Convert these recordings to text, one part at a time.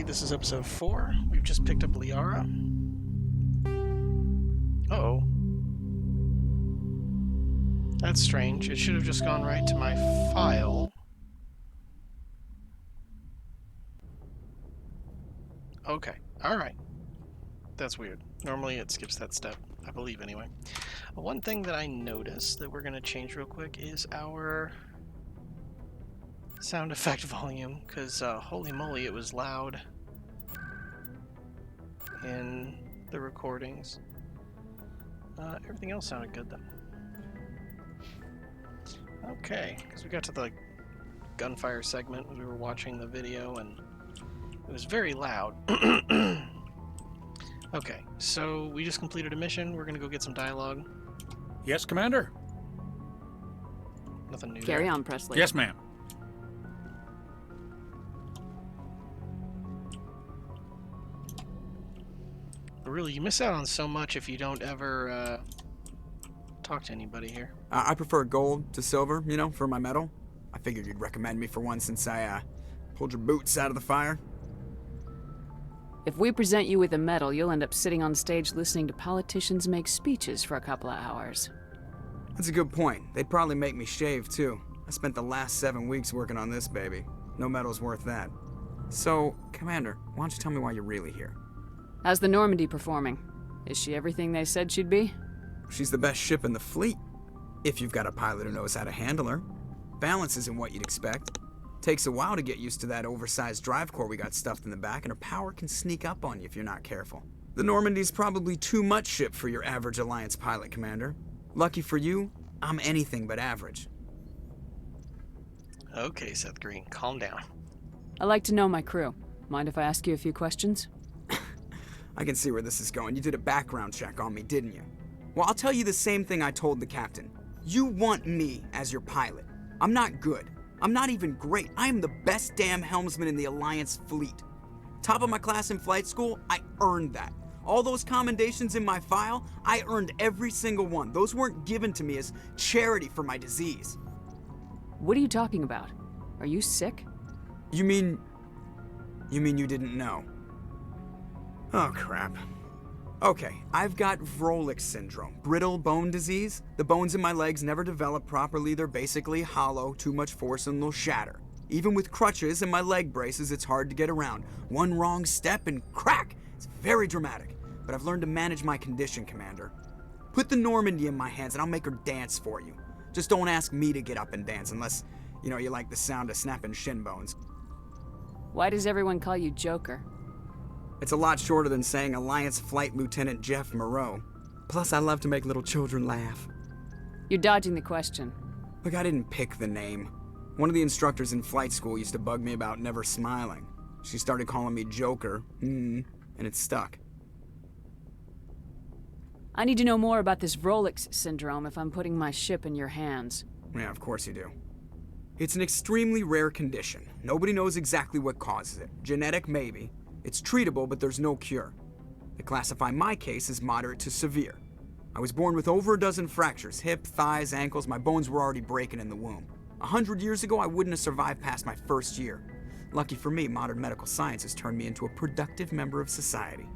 believe this is episode 4. We've just picked up Liara. Uh-oh. That's strange. It should have just gone right to my file. Okay. Alright. That's weird. Normally it skips that step, I believe anyway. One thing that I noticed that we're going to change real quick is our sound effect volume, because holy moly, it was loud in the recordings. Everything else sounded good though. Okay, because we got to the gunfire segment when we were watching the video, and it was very loud. Okay, so we just completed a mission. We're gonna go get some dialogue. Yes, Commander? Nothing new Carry there. on, Presley. Yes, ma'am. But really, you miss out on so much if you don't ever talk to anybody here. I prefer gold to silver, you know, for my medal. I figured you'd recommend me for one since I pulled your boots out of the fire. If we present you with a medal, you'll end up sitting on stage listening to politicians make speeches for a couple of hours. That's a good point. They'd probably make me shave, too. I spent the last 7 weeks working on this baby. No medal's worth that. So, Commander, why don't you tell me why you're really here? How's the Normandy performing? Is she everything they said she'd be? She's the best ship in the fleet, if you've got a pilot who knows how to handle her. Balance isn't what you'd expect. Takes a while to get used to that oversized drive core we got stuffed in the back, and her power can sneak up on you if you're not careful. The Normandy's probably too much ship for your average Alliance pilot, Commander. Lucky for you, I'm anything but average. Okay, Seth Green, calm down. I like to know my crew. Mind if I ask you a few questions? I can see where this is going. You did a background check on me, didn't you? Well, I'll tell you the same thing I told the captain. You want me as your pilot. I'm not good. I'm not even great. I am the best damn helmsman in the Alliance fleet. Top of my class in flight school, I earned that. All those commendations in my file, I earned every single one. Those weren't given to me as charity for my disease. What are you talking about? Are you sick? You mean you didn't know? Oh, crap. Okay, I've got Vrolik syndrome, brittle bone disease. The bones in my legs never develop properly. They're basically hollow, too much force and they'll shatter. Even with crutches and my leg braces, it's hard to get around. One wrong step and crack! It's very dramatic, but I've learned to manage my condition, Commander. Put the Normandy in my hands and I'll make her dance for you. Just don't ask me to get up and dance unless, you know, you like the sound of snapping shin bones. Why does everyone call you Joker? It's a lot shorter than saying Alliance Flight Lieutenant Jeff Moreau. Plus, I love to make little children laugh. You're dodging the question. Look, I didn't pick the name. One of the instructors in flight school used to bug me about never smiling. She started calling me Joker, and it stuck. I need to know more about this Vrolik syndrome if I'm putting my ship in your hands. Yeah, of course you do. It's an extremely rare condition. Nobody knows exactly what causes it. Genetic, maybe. It's treatable, but there's no cure. They classify my case as moderate to severe. I was born with over a dozen fractures, hip, thighs, ankles. My bones were already breaking in the womb. 100 years ago, I wouldn't have survived past my first year. Lucky for me, modern medical science has turned me into a productive member of society.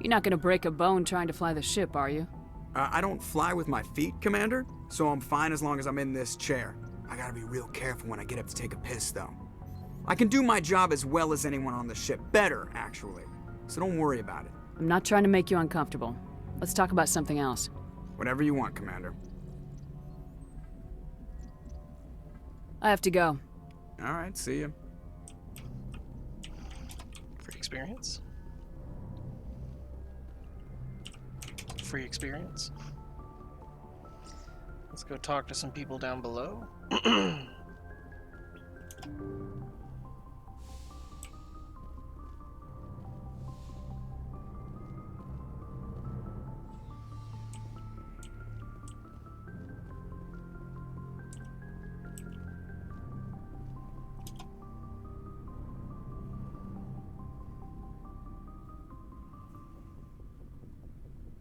You're not gonna break a bone trying to fly the ship, are you? I don't fly with my feet, Commander, so I'm fine as long as I'm in this chair. I gotta be real careful when I get up to take a piss, though. I can do my job as well as anyone on the ship. Better, actually. So don't worry about it. I'm not trying to make you uncomfortable. Let's talk about something else. Whatever you want, Commander. I have to go. All right, see ya. Free experience. Free experience. Let's go talk to some people down below.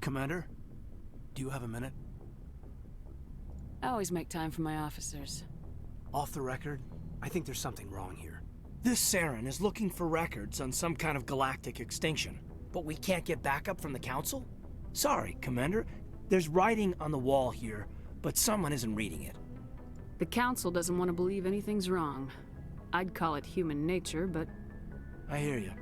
Commander, do you have a minute? I always make time for my officers. Off the record, I think there's something wrong here. This Saren is looking for records on some kind of galactic extinction, but we can't get backup from the Council? Sorry, Commander. There's writing on the wall here, but someone isn't reading it. The Council doesn't want to believe anything's wrong. I'd call it human nature, but I hear you.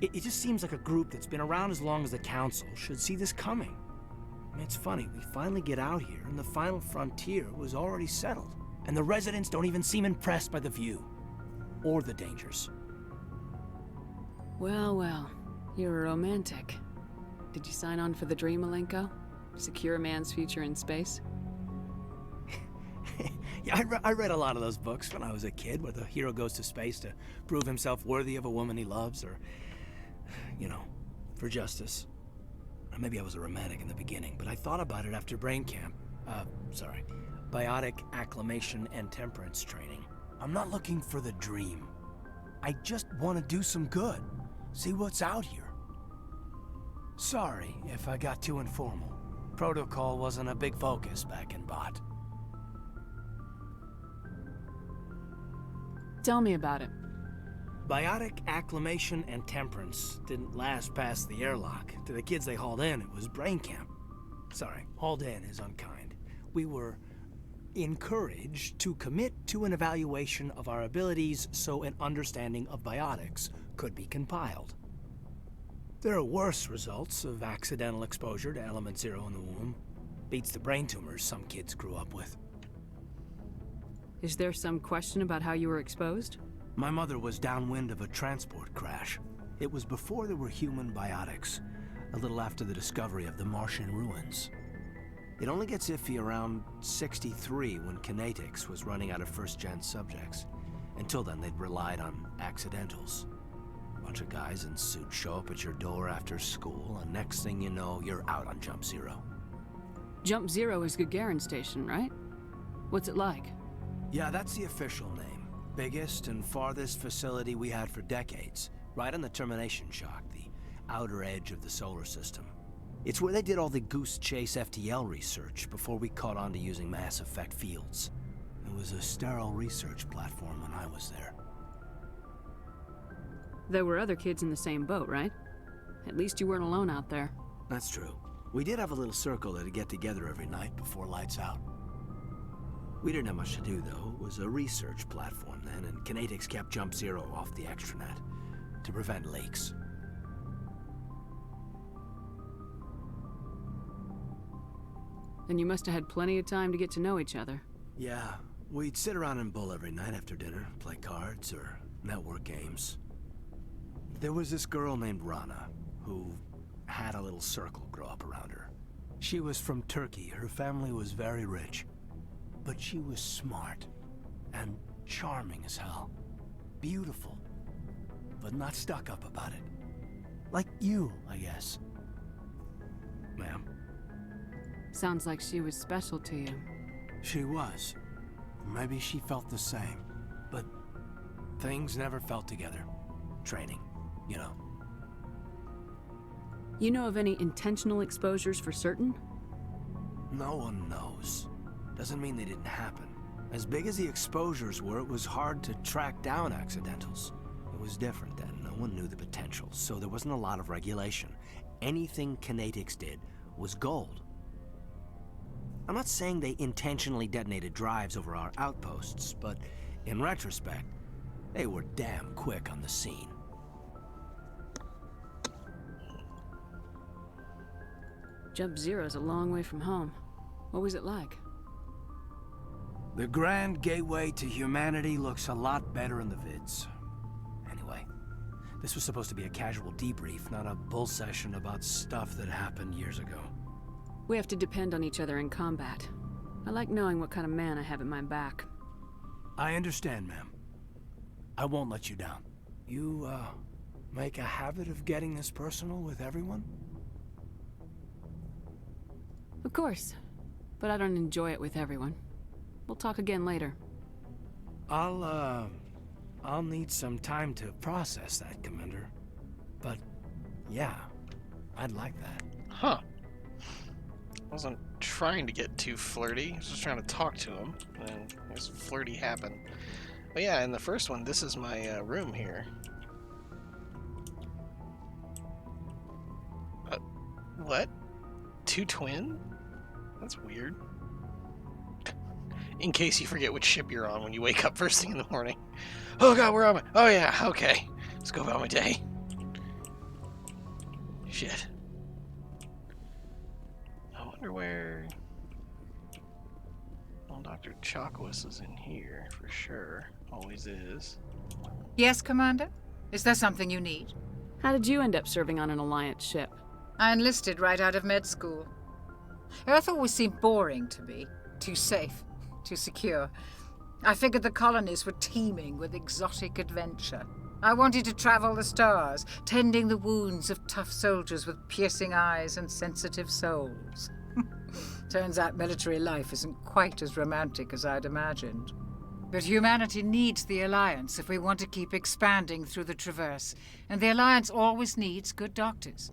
It just seems like a group that's been around as long as the Council should see this coming. I mean, it's funny, we finally get out here, and the final frontier was already settled. And the residents don't even seem impressed by the view. Or the dangers. well, well. You're a romantic. Did you sign on for the dream, Malenko? Secure a man's future in space? Yeah, I read a lot of those books when I was a kid, where the hero goes to space to prove himself worthy of a woman he loves, or, you know, for justice. Or maybe I was a romantic in the beginning, but I thought about it after brain camp. Biotic acclimation and temperance training. I'm not looking for the dream. I just want to do some good. See what's out here. Sorry if I got too informal. Protocol wasn't a big focus back in Bot. Tell me about it. Biotic acclimation and temperance didn't last past the airlock. To the kids they hauled in, it was brain camp. Sorry, hauled in is unkind. We were encouraged to commit to an evaluation of our abilities so an understanding of biotics could be compiled. There are worse results of accidental exposure to element 0 in the womb. Beats the brain tumors some kids grew up with. Is there some question about how you were exposed? My mother was downwind of a transport crash. It was before there were human biotics, a little after the discovery of the Martian ruins. It only gets iffy around 63 when Kinetics was running out of first-gen subjects. Until then, they'd relied on accidentals. A bunch of guys in suits show up at your door after school, and next thing you know, you're out on Jump Zero. Jump Zero is Gagarin Station, right? What's it like? Yeah, that's the official name. Biggest and farthest facility we had for decades. Right on the termination shock, the outer edge of the solar system. It's where they did all the Goose Chase FTL research before we caught on to using mass effect fields. It was a sterile research platform when I was there. There were other kids in the same boat, right? At least you weren't alone out there. That's true. We did have a little circle that'd get together every night before lights out. We didn't have much to do, though. It was a research platform then, and Kinetics kept Jump Zero off the extranet to prevent leaks. Then you must have had plenty of time to get to know each other. Yeah, we'd sit around and bull every night after dinner, play cards or network games. There was this girl named Rana, who had a little circle grow up around her. She was from Turkey. Her family was very rich. But she was smart and charming as hell. Beautiful, but not stuck up about it. Like you, I guess. Ma'am? Sounds like she was special to you. She was. Maybe she felt the same. But things never felt together. Training, you know. You know of any intentional exposures for certain? No one knows. Doesn't mean they didn't happen. As big as the exposures were, it was hard to track down accidentals. It was different then. No one knew the potential, so there wasn't a lot of regulation. Anything Kinetics did was gold. I'm not saying they intentionally detonated drives over our outposts, but in retrospect, they were damn quick on the scene. Jump Zero's a long way from home. What was it like? The grand gateway to humanity looks a lot better in the vids. Anyway, this was supposed to be a casual debrief, not a bull session about stuff that happened years ago. We have to depend on each other in combat. I like knowing what kind of man I have at my back. I understand, ma'am. I won't let you down. You, make a habit of getting this personal with everyone? Of course, but I don't enjoy it with everyone. We'll talk again later. I'll need some time to process that, Commander. But, yeah, I'd like that. Huh. Wasn't trying to get too flirty. I was just trying to talk to him, and this flirty happened. But yeah, in the first one, this is my room here. What? 2 twin? That's weird. In case you forget which ship you're on when you wake up first thing in the morning. Oh god, where am I? Oh yeah, okay. Let's go about my day. Shit. I wonder where... Well, Dr. Chakwas is in here, for sure. Always is. Yes, Commander? Is there something you need? How did you end up serving on an Alliance ship? I enlisted right out of med school. Earth always seemed boring to me. Too safe, too secure. I figured the colonies were teeming with exotic adventure. I wanted to travel the stars, tending the wounds of tough soldiers with piercing eyes and sensitive souls. Turns out military life isn't quite as romantic as I'd imagined. But humanity needs the Alliance if we want to keep expanding through the Traverse, and the Alliance always needs good doctors.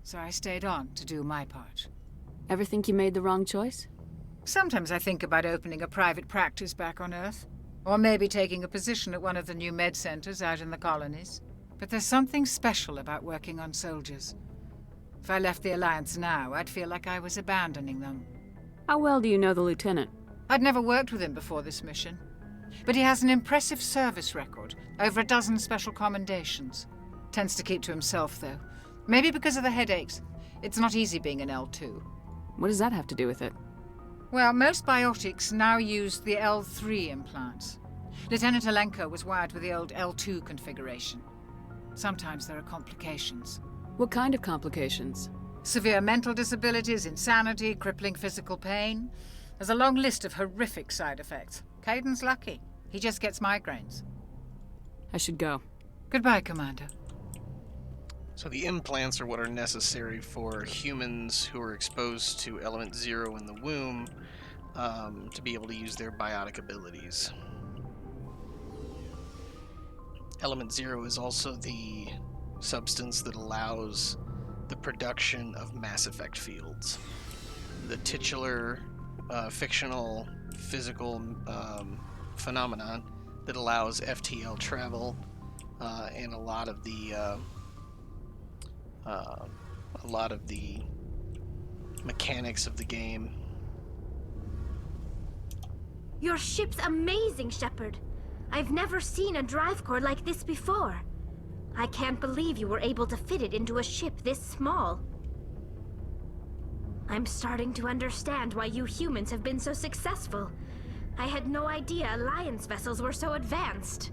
So I stayed on to do my part. Ever think you made the wrong choice? Sometimes I think about opening a private practice back on Earth. Or maybe taking a position at one of the new med centers out in the colonies. But there's something special about working on soldiers. If I left the Alliance now, I'd feel like I was abandoning them. How well do you know the Lieutenant? I'd never worked with him before this mission. But he has an impressive service record, over a dozen special commendations. Tends to keep to himself, though. Maybe because of the headaches. It's not easy being an L2. What does that have to do with it? Well, most biotics now use the L3 implants. Lieutenant Alenko was wired with the old L2 configuration. Sometimes there are complications. What kind of complications? Severe mental disabilities, insanity, crippling physical pain. There's a long list of horrific side effects. Caden's lucky. He just gets migraines. I should go. Goodbye, Commander. So the implants are what are necessary for humans who are exposed to Element 0 in the womb to be able to use their biotic abilities. Element 0 is also the substance that allows the production of Mass Effect fields. The titular, fictional, physical phenomenon that allows FTL travel and a lot of the mechanics of the game. Your ship's amazing, Shepard. I've never seen a drive core like this before. I can't believe you were able to fit it into a ship this small. I'm starting to understand why you humans have been so successful. I had no idea Alliance vessels were so advanced.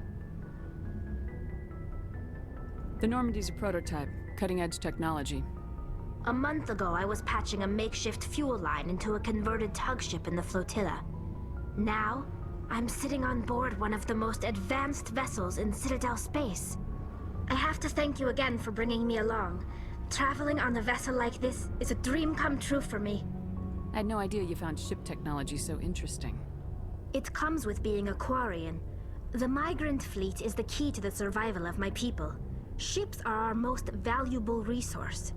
The Normandy's a prototype, cutting-edge technology. A month ago, I was patching a makeshift fuel line into a converted tug ship in the flotilla. Now, I'm sitting on board one of the most advanced vessels in Citadel space. I have to thank you again for bringing me along. Traveling on a vessel like this is a dream come true for me. I had no idea you found ship technology so interesting. It comes with being a Quarian. The migrant fleet is the key to the survival of my people. Ships are our most valuable resource.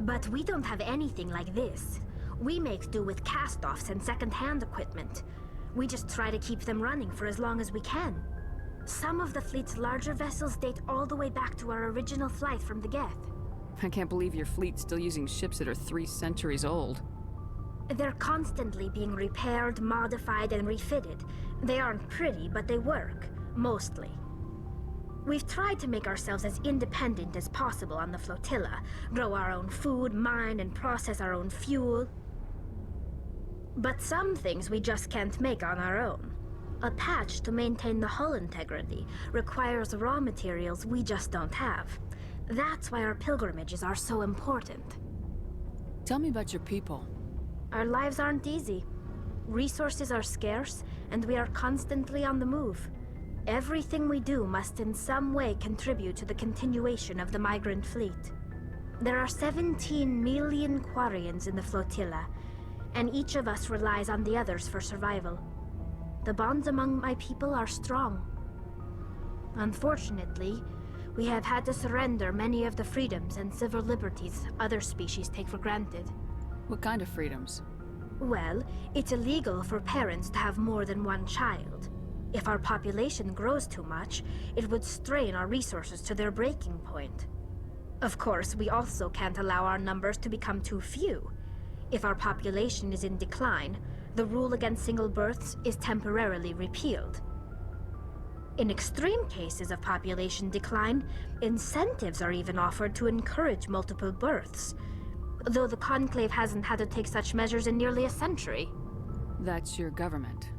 But we don't have anything like this. We make do with cast-offs and second-hand equipment. We just try to keep them running for as long as we can. Some of the fleet's larger vessels date all the way back to our original flight from the Geth. I can't believe your fleet's still using ships that are 3 centuries old. They're constantly being repaired, modified, and refitted. They aren't pretty, but they work. Mostly. We've tried to make ourselves as independent as possible on the flotilla. Grow our own food, mine, and process our own fuel. But some things we just can't make on our own. A patch to maintain the hull integrity requires raw materials we just don't have. That's why our pilgrimages are so important. Tell me about your people. Our lives aren't easy. Resources are scarce, and we are constantly on the move. Everything we do must in some way contribute to the continuation of the migrant fleet. There are 17 million Quarians in the flotilla, and each of us relies on the others for survival. The bonds among my people are strong. Unfortunately, we have had to surrender many of the freedoms and civil liberties other species take for granted. What kind of freedoms? Well, it's illegal for parents to have more than one child. If our population grows too much, it would strain our resources to their breaking point. Of course, we also can't allow our numbers to become too few. If our population is in decline, the rule against single births is temporarily repealed. In extreme cases of population decline, incentives are even offered to encourage multiple births, though the Conclave hasn't had to take such measures in nearly a century. That's your government.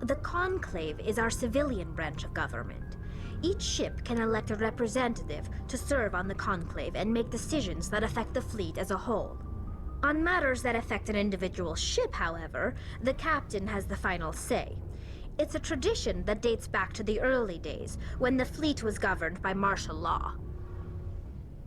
The Conclave is our civilian branch of government. Each ship can elect a representative to serve on the Conclave and make decisions that affect the fleet as a whole. On matters that affect an individual ship, however, the captain has the final say. It's a tradition that dates back to the early days, when the fleet was governed by martial law.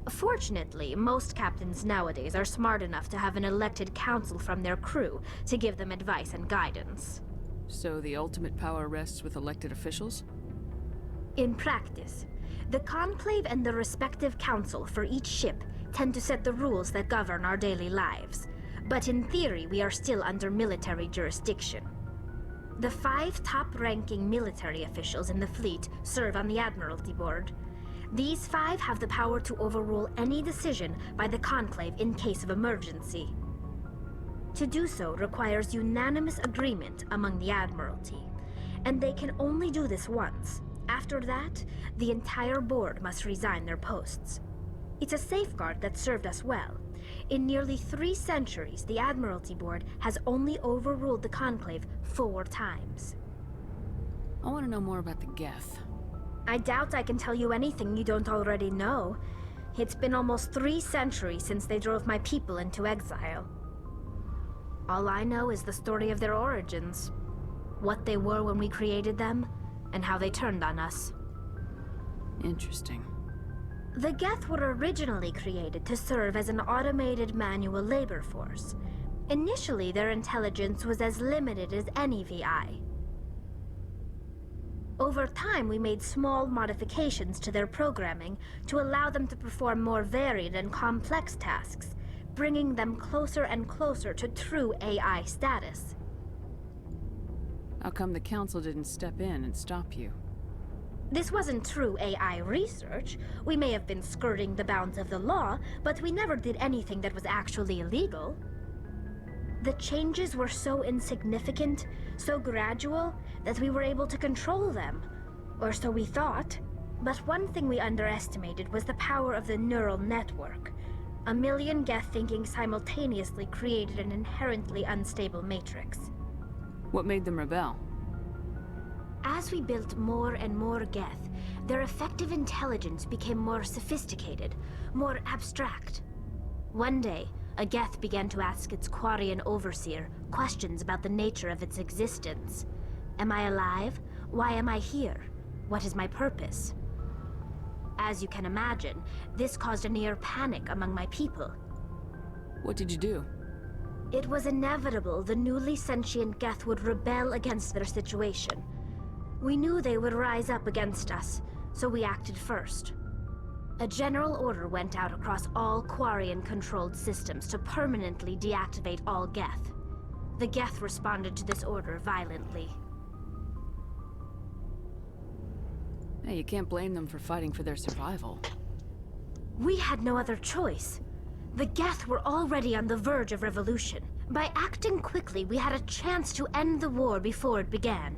Fortunately, most captains nowadays are smart enough to have an elected council from their crew to give them advice and guidance. So the ultimate power rests with elected officials? In practice, the Conclave and the respective council for each ship tend to set the rules that govern our daily lives. But in theory, we are still under military jurisdiction. The 5 top-ranking military officials in the fleet serve on the Admiralty Board. These 5 have the power to overrule any decision by the Conclave in case of emergency. To do so requires unanimous agreement among the Admiralty, and they can only do this once. After that, the entire board must resign their posts. It's a safeguard that served us well. In nearly 3 centuries, the Admiralty Board has only overruled the Conclave 4 times. I want to know more about the Geth. I doubt I can tell you anything you don't already know. It's been almost 3 centuries since they drove my people into exile. All I know is the story of their origins, what they were when we created them, and how they turned on us. Interesting. The Geth were originally created to serve as an automated manual labor force. Initially, their intelligence was as limited as any VI. Over time, we made small modifications to their programming to allow them to perform more varied and complex tasks, bringing them closer and closer to true AI status. How come the council didn't step in and stop you? This wasn't true AI research. We may have been skirting the bounds of the law, but we never did anything that was actually illegal. The changes were so insignificant, so gradual, that we were able to control them. Or so we thought. But one thing we underestimated was the power of the neural network. A million Geth thinking simultaneously created an inherently unstable matrix. What made them rebel? As we built more and more Geth, their effective intelligence became more sophisticated, more abstract. One day, a Geth began to ask its Quarian overseer questions about the nature of its existence. Am I alive? Why am I here? What is my purpose? As you can imagine, this caused a near panic among my people. What did you do? It was inevitable the newly sentient Geth would rebel against their situation. We knew they would rise up against us, so we acted first. A general order went out across all Quarian-controlled systems to permanently deactivate all Geth. The Geth responded to this order violently. Hey, you can't blame them for fighting for their survival. We had no other choice. The Geth were already on the verge of revolution. By acting quickly, we had a chance to end the war before it began.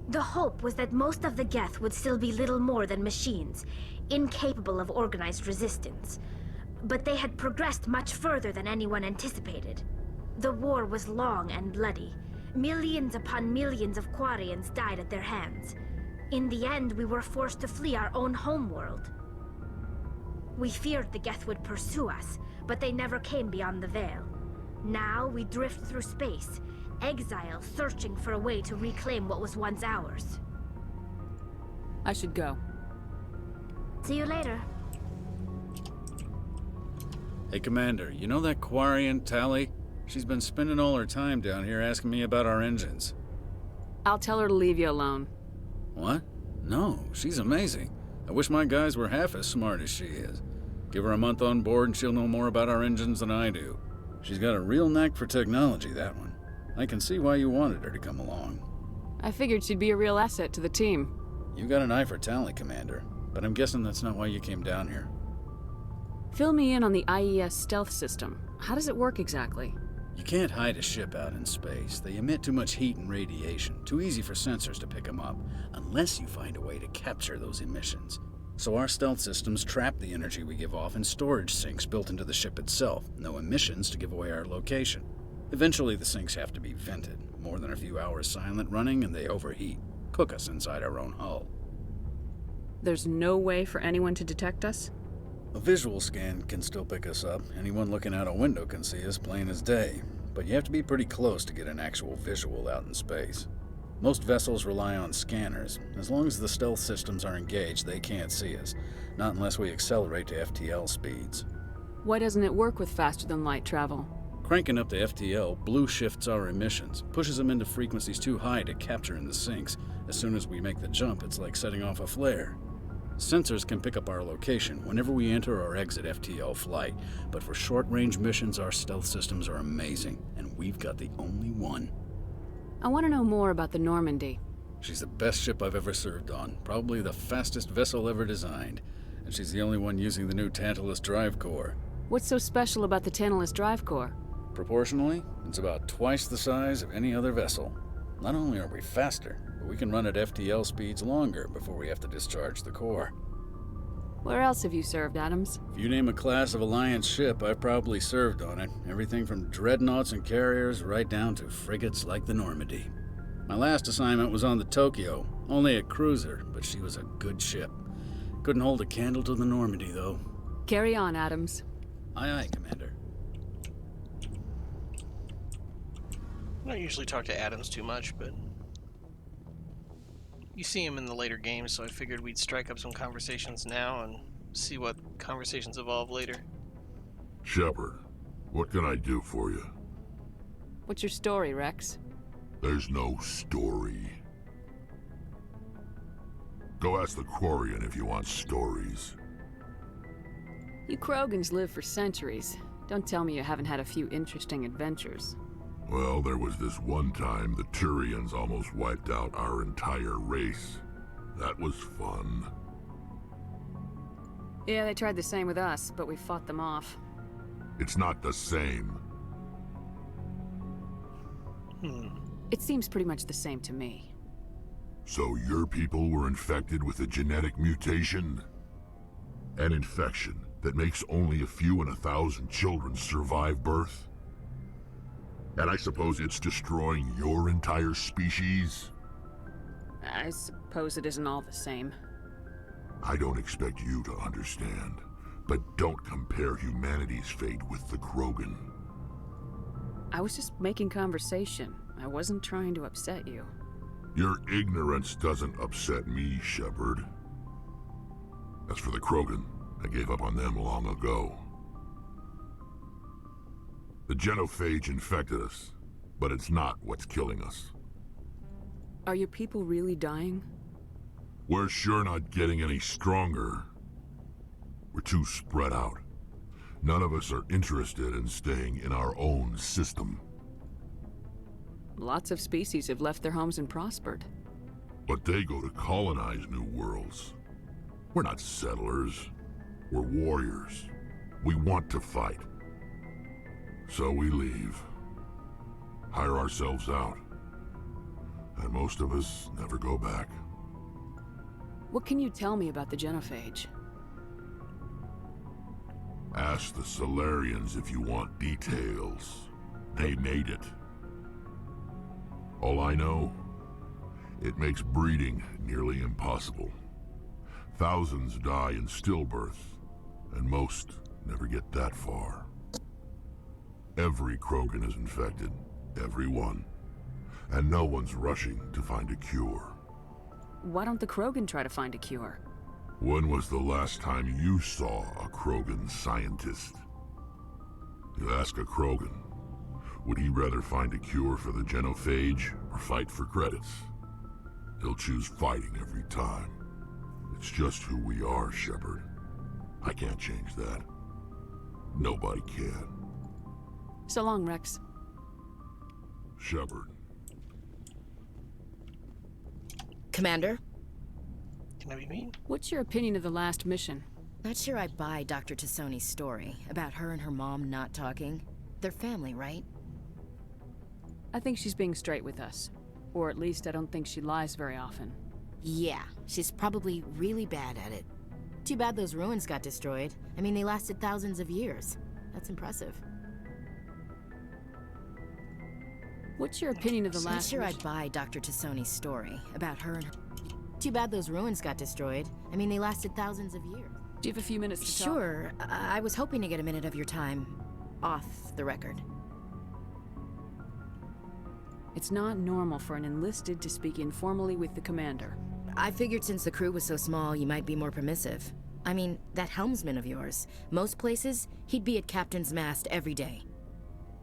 The hope was that most of the Geth would still be little more than machines, incapable of organized resistance. But they had progressed much further than anyone anticipated. The war was long and bloody. Millions upon millions of Quarians died at their hands. In the end, we were forced to flee our own homeworld. We feared the Geth would pursue us, but they never came beyond the Veil. Now we drift through space, exile searching for a way to reclaim what was once ours. I should go. See you later. Hey, Commander, you know that Quarian, Tally? She's been spending all her time down here asking me about our engines. I'll tell her to leave you alone. What? No, she's amazing. I wish my guys were half as smart as she is. Give her a month on board and she'll know more about our engines than I do. She's got a real knack for technology, that one. I can see why you wanted her to come along. I figured she'd be a real asset to the team. You got an eye for talent, Commander, but I'm guessing that's not why you came down here. Fill me in on the IES stealth system. How does it work exactly? You can't hide a ship out in space. They emit too much heat and radiation, too easy for sensors to pick them up, unless you find a way to capture those emissions. So our stealth systems trap the energy we give off in storage sinks built into the ship itself. No emissions to give away our location. Eventually the sinks have to be vented. More than a few hours silent running and they overheat. Cook us inside our own hull. There's no way for anyone to detect us? A visual scan can still pick us up. Anyone looking out a window can see us plain as day. But you have to be pretty close to get an actual visual out in space. Most vessels rely on scanners. As long as the stealth systems are engaged, they can't see us. Not unless we accelerate to FTL speeds. Why doesn't it work with faster-than-light travel? Cranking up to FTL blue shifts our emissions, pushes them into frequencies too high to capture in the sinks. As soon as we make the jump, it's like setting off a flare. Sensors can pick up our location whenever we enter or exit FTL flight, but for short-range missions, our stealth systems are amazing, and we've got the only one. I want to know more about the Normandy. She's the best ship I've ever served on, probably the fastest vessel ever designed, and she's the only one using the new Tantalus drive core. What's so special about the Tantalus drive core? Proportionally, it's about twice the size of any other vessel. Not only are we faster, but we can run at FTL speeds longer before we have to discharge the core. Where else have you served, Adams? If you name a class of Alliance ship, I've probably served on it. Everything from dreadnoughts and carriers right down to frigates like the Normandy. My last assignment was on the Tokyo, only a cruiser, but she was a good ship. Couldn't hold a candle to the Normandy, though. Carry on, Adams. Aye, aye, Commander. I don't usually talk to Adams too much, but you see him in the later games, so I figured we'd strike up some conversations now and see what conversations evolve later. Shepard, what can I do for you? What's your story, Rex? There's no story. Go ask the Quarian if you want stories. You Krogans live for centuries. Don't tell me you haven't had a few interesting adventures. Well, there was this one time the Turians almost wiped out our entire race. That was fun. Yeah, they tried the same with us, but we fought them off. It's not the same. It seems pretty much the same to me. So your people were infected with a genetic mutation? An infection that makes only a few in 1,000 children survive birth? And I suppose it's destroying your entire species? I suppose it isn't all the same. I don't expect you to understand, but don't compare humanity's fate with the Krogan. I was just making conversation. I wasn't trying to upset you. Your ignorance doesn't upset me, Shepard. As for the Krogan, I gave up on them long ago. The genophage infected us, but it's not what's killing us. Are your people really dying? We're sure not getting any stronger. We're too spread out. None of us are interested in staying in our own system. Lots of species have left their homes and prospered. But they go to colonize new worlds. We're not settlers. We're warriors. We want to fight. So we leave. Hire ourselves out. And most of us never go back. What can you tell me about the genophage? Ask the Solarians if you want details. They made it. All I know, it makes breeding nearly impossible. Thousands die in stillbirth, and most never get that far. Every Krogan is infected, every one. And no one's rushing to find a cure. Why don't the Krogan try to find a cure? When was the last time you saw a Krogan scientist? You ask a Krogan, would he rather find a cure for the genophage or fight for credits? He'll choose fighting every time. It's just who we are, Shepard. I can't change that. Nobody can. So long, Rex. Shepard. Commander? Can I be mean? What's your opinion of the last mission? Not sure I buy Dr. Tassoni's story about her and her mom not talking. They're family, right? I think she's being straight with us. Or at least I don't think she lies very often. Yeah, she's probably really bad at it. Too bad those ruins got destroyed. I mean, they lasted thousands of years. That's impressive. What's your opinion of the Not last sure mission? I'd buy Dr. Tassoni's story about her and her... Too bad those ruins got destroyed. I mean, they lasted thousands of years. Do you have a few minutes to talk? Sure. I was hoping to get a minute of your time off the record. It's not normal for an enlisted to speak informally with the commander. I figured since the crew was so small, you might be more permissive. I mean, that helmsman of yours. Most places, he'd be at Captain's Mast every day.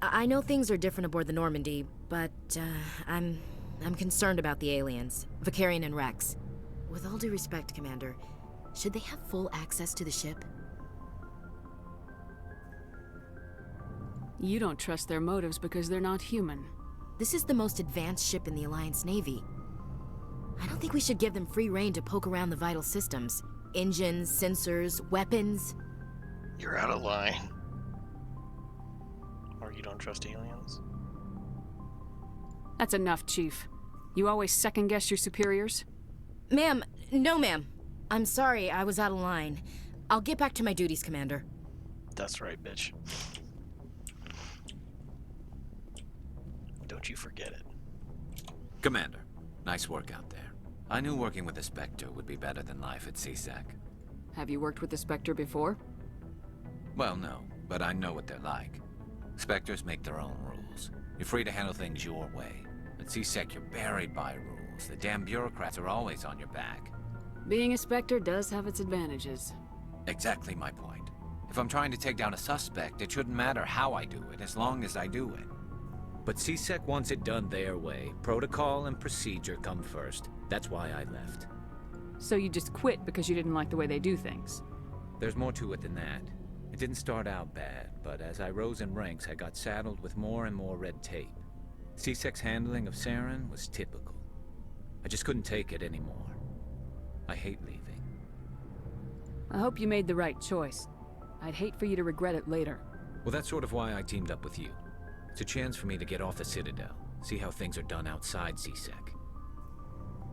I know things are different aboard the Normandy, but I'm concerned about the aliens, Vicarian and Rex. With all due respect, Commander, should they have full access to the ship? You don't trust their motives because they're not human. This is the most advanced ship in the Alliance Navy. I don't think we should give them free rein to poke around the vital systems. Engines, sensors, weapons. You're out of line. Or you don't trust aliens? That's enough, Chief. You always second-guess your superiors? Ma'am, no ma'am. I'm sorry, I was out of line. I'll get back to my duties, Commander. That's right, bitch. Don't you forget it. Commander, nice work out there. I knew working with the Spectre would be better than life at CSEC. Have you worked with the Spectre before? Well, no, but I know what they're like. Spectres make their own rules. You're free to handle things your way. At CSEC, you're buried by rules. The damn bureaucrats are always on your back. Being a Spectre does have its advantages. Exactly my point. If I'm trying to take down a suspect, it shouldn't matter how I do it, as long as I do it. But CSEC wants it done their way. Protocol and procedure come first. That's why I left. So you just quit because you didn't like the way they do things? There's more to it than that. It didn't start out bad, but as I rose in ranks, I got saddled with more and more red tape. CSEC's handling of Saren was typical. I just couldn't take it anymore. I hate leaving. I hope you made the right choice. I'd hate for you to regret it later. Well, that's sort of why I teamed up with you. It's a chance for me to get off the Citadel, see how things are done outside CSEC.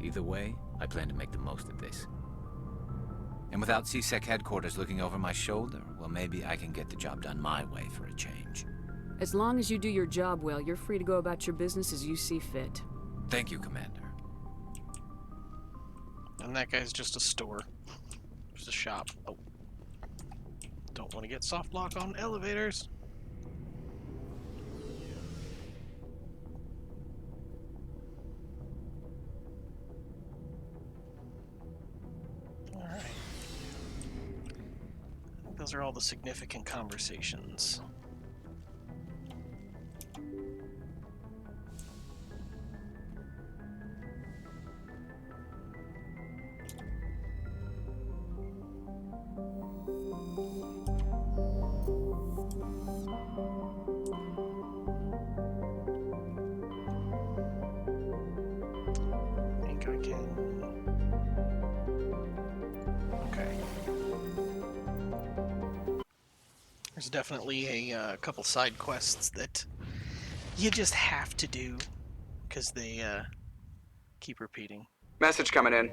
Either way, I plan to make the most of this. And without CSEC headquarters looking over my shoulder, well, maybe I can get the job done my way for a change. As long as you do your job well, you're free to go about your business as you see fit. Thank you, Commander. And that guy's just a store. Just a shop. Oh. Don't want to get soft lock on elevators. Alright. I think those are all the significant conversations. There's definitely a couple side quests that you just have to do because they keep repeating. Message coming in.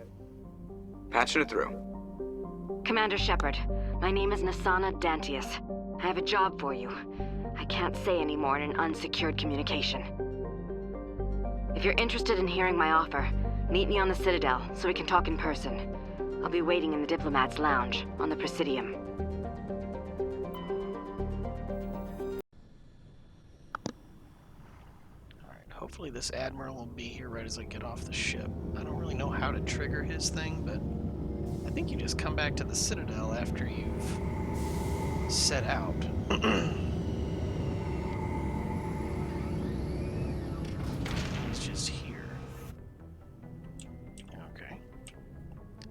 Patching it through. Commander Shepard, my name is Nasana Dantius. I have a job for you. I can't say any more in an unsecured communication. If you're interested in hearing my offer, meet me on the Citadel so we can talk in person. I'll be waiting in the Diplomat's Lounge on the Presidium. Alright, hopefully this Admiral will be here right as I get off the ship. I don't really know how to trigger his thing, but I think you just come back to the Citadel after you've set out. It's just here. Okay.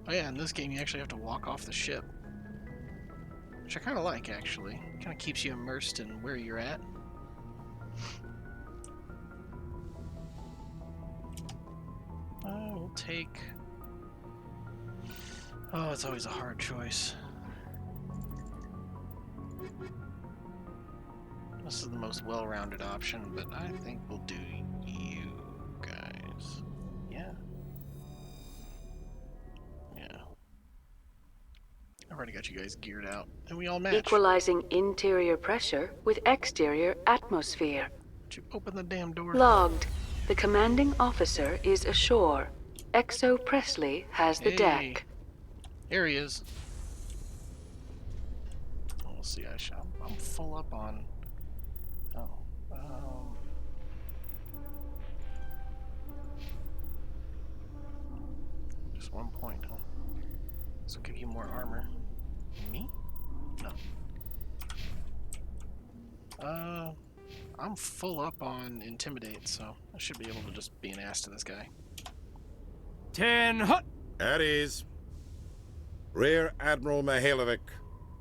Oh yeah, in this game you actually have to walk off the ship. Which I kind of like, actually. It kind of keeps you immersed in where you're at. We'll take Oh, it's always a hard choice. This is the most well-rounded option, but I think we'll do you guys. Yeah. Yeah. I've already got you guys geared out, and we all match. Equalizing interior pressure with exterior atmosphere. Would you open the damn door? Logged. The commanding officer is ashore. Exo Presley has the deck. Here he is. Oh, we'll see. I'm full up on. Oh. Just 1 point, huh? This will give you more armor. Me? No. I'm full up on Intimidate, so I should be able to just be an ass to this guy. 10 hut! At ease. Rear Admiral Mihailovic,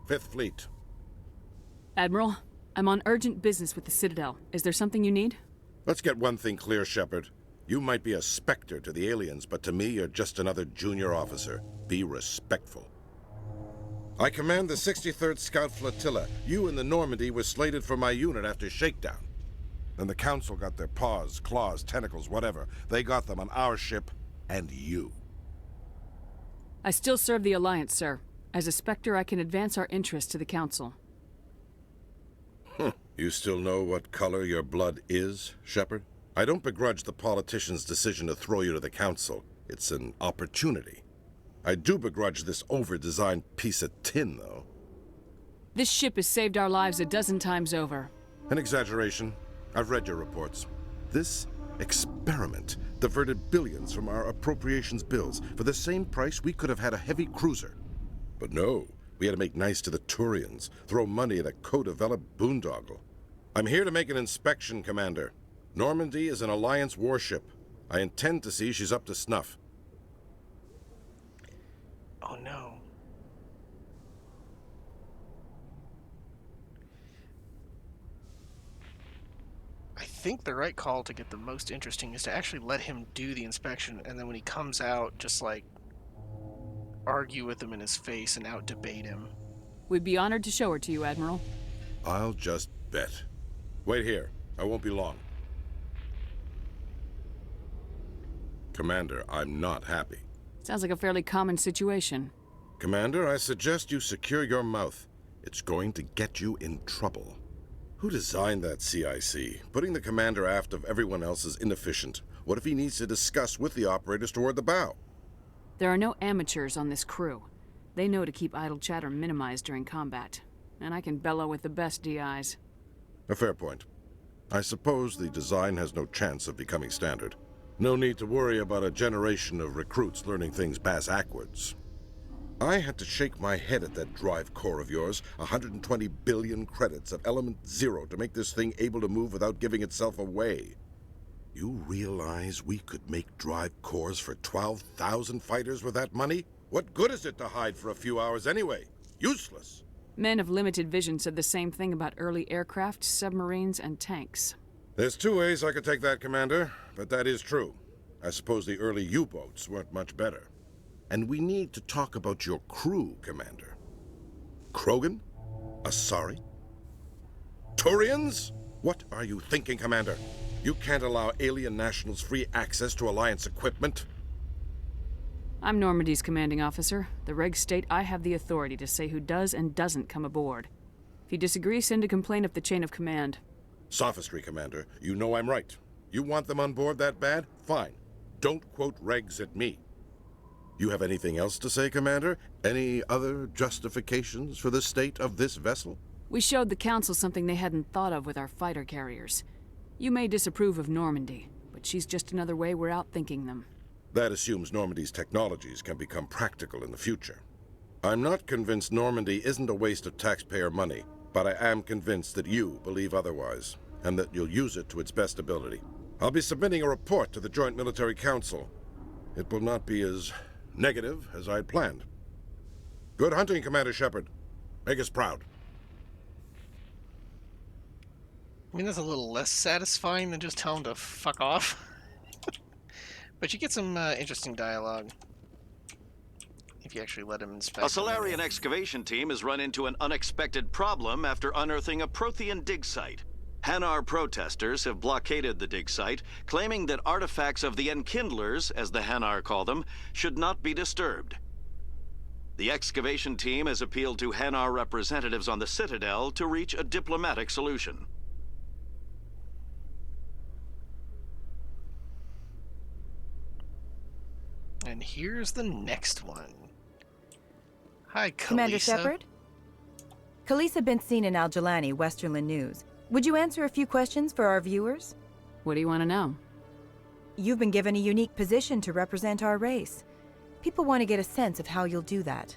5th Fleet. Admiral, I'm on urgent business with the Citadel. Is there something you need? Let's get one thing clear, Shepard. You might be a specter to the aliens, but to me, you're just another junior officer. Be respectful. I command the 63rd Scout Flotilla. You and the Normandy were slated for my unit after shakedown. Then the Council got their paws, claws, tentacles, whatever. They got them on our ship, and you. I still serve the Alliance, sir. As a Spectre, I can advance our interests to the Council. You still know what color your blood is, Shepard? I don't begrudge the politician's decision to throw you to the Council. It's an opportunity. I do begrudge this over-designed piece of tin, though. This ship has saved our lives a dozen times over. An exaggeration. I've read your reports. This experiment diverted billions from our appropriations bills. For the same price, we could have had a heavy cruiser. But no, we had to make nice to the Turians, throw money at a co-developed boondoggle. I'm here to make an inspection, Commander. Normandy is an Alliance warship. I intend to see she's up to snuff. Oh no. I think the right call to get the most interesting is to actually let him do the inspection, and then when he comes out, just like argue with him in his face and out debate him. We'd be honored to show her to you, Admiral. I'll just bet. Wait here. I won't be long. Commander, I'm not happy. Sounds like a fairly common situation. Commander, I suggest you secure your mouth. It's going to get you in trouble. Who designed that CIC? Putting the commander aft of everyone else is inefficient. What if he needs to discuss with the operators toward the bow? There are no amateurs on this crew. They know to keep idle chatter minimized during combat. And I can bellow with the best DIs. A fair point. I suppose the design has no chance of becoming standard. No need to worry about a generation of recruits learning things bass-ackwards. I had to shake my head at that drive core of yours. 120 billion credits of element 0 to make this thing able to move without giving itself away. You realize we could make drive cores for 12,000 fighters with that money? What good is it to hide for a few hours anyway? Useless. Men of limited vision said the same thing about early aircraft, submarines, and tanks. There's two ways I could take that, Commander, but that is true. I suppose the early U-boats weren't much better. And we need to talk about your crew, Commander. Krogan? Asari? Turians? What are you thinking, Commander? You can't allow alien nationals free access to Alliance equipment. I'm Normandy's commanding officer. The regs state I have the authority to say who does and doesn't come aboard. If you disagree, send a complaint up the chain of command. Sophistry, Commander. You know I'm right. You want them on board that bad? Fine. Don't quote regs at me. You have anything else to say, Commander? Any other justifications for the state of this vessel? We showed the Council something they hadn't thought of with our fighter carriers. You may disapprove of Normandy, but she's just another way we're outthinking them. That assumes Normandy's technologies can become practical in the future. I'm not convinced Normandy isn't a waste of taxpayer money, but I am convinced that you believe otherwise, and that you'll use it to its best ability. I'll be submitting a report to the Joint Military Council. It will not be as negative as I'd planned. Good hunting, Commander Shepard. Make us proud. I mean, that's a little less satisfying than just telling him to fuck off. But you get some interesting dialogue. if you actually let him inspect. A Solarian excavation team has run into an unexpected problem after unearthing a Prothean dig site. Hanar protesters have blockaded the dig site, claiming that artifacts of the Enkindlers, as the Hanar call them, should not be disturbed. The excavation team has appealed to Hanar representatives on the Citadel to reach a diplomatic solution. And here's the next one. Hi, Khaleesa. Commander Shepard? Khaleesa been seen in Al-Jalani, Westerland News. Would you answer a few questions for our viewers? What do you want to know? You've been given a unique position to represent our race. People want to get a sense of how you'll do that.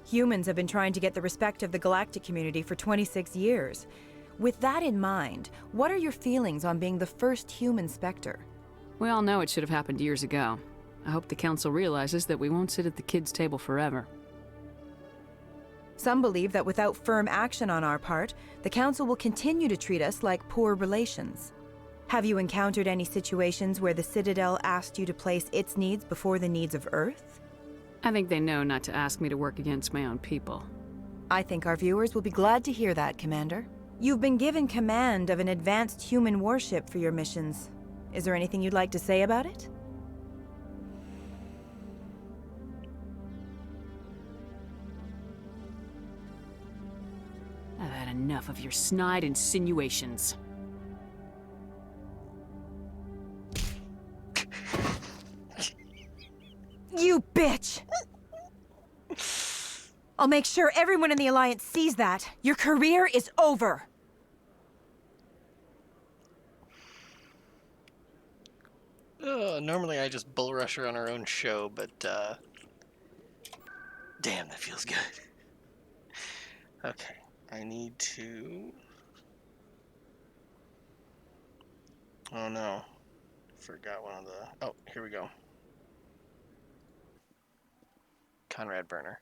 Humans have been trying to get the respect of the galactic community for 26 years. With that in mind, what are your feelings on being the first human Spectre? We all know it should have happened years ago. I hope the Council realizes that we won't sit at the kids' table forever. Some believe that without firm action on our part, the Council will continue to treat us like poor relations. Have you encountered any situations where the Citadel asked you to place its needs before the needs of Earth? I think they know not to ask me to work against my own people. I think our viewers will be glad to hear that, Commander. You've been given command of an advanced human warship for your missions. Is there anything you'd like to say about it? I've had enough of your snide insinuations. You bitch! I'll make sure everyone in the Alliance sees that. Your career is over. Normally I just bull rush her on her own show, but damn, that feels good. Okay, I need to... Oh no, forgot one of the... Oh, here we go. Conrad Burner.